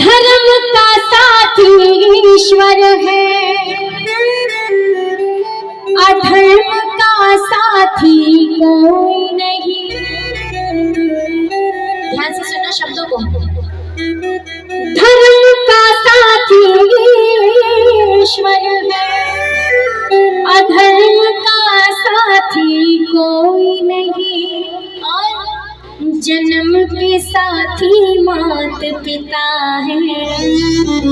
धर्म का साथी ईश्वर है, अधर्म का साथी कोई नहीं। ध्यान से सुनना शब्दों को। धर्म का साथी ईश्वर है, अधर्म का साथी कोई नहीं। और जन्म के साथी मात पिता है,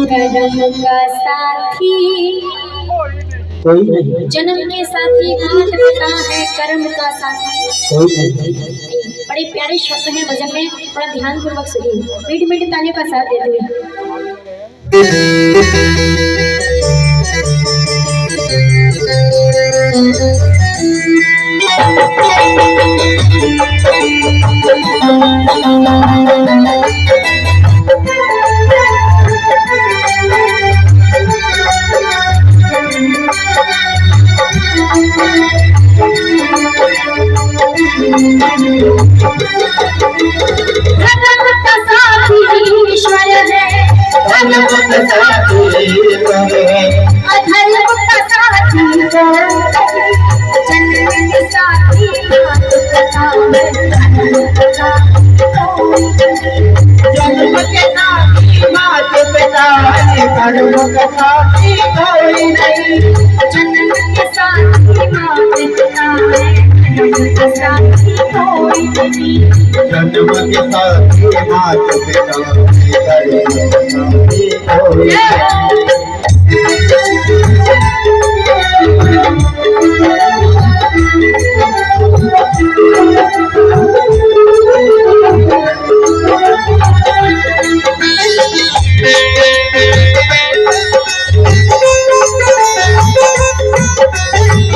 कर्म का साथी कोई नहीं। जन्म के साथी मात पिता है, कर्म का साथी कोई नहीं। बड़े प्यारे शब्द हैं भजन में, बड़ा ध्यान पूर्वक सुनिए। मीठी मीठी तालियों का साथ देते हुए। ईश्वर है, अधर्म का साथी जन्म के साथी मात पिता है, जन्म के साथी मात पिता है, कर्म का साथी कोई नहीं। जन्म के साथी मात पिता है, कर्म का साथी कोई नहीं। जन्म के साथी मात पिता है, कर्म का साथी कोई नहीं।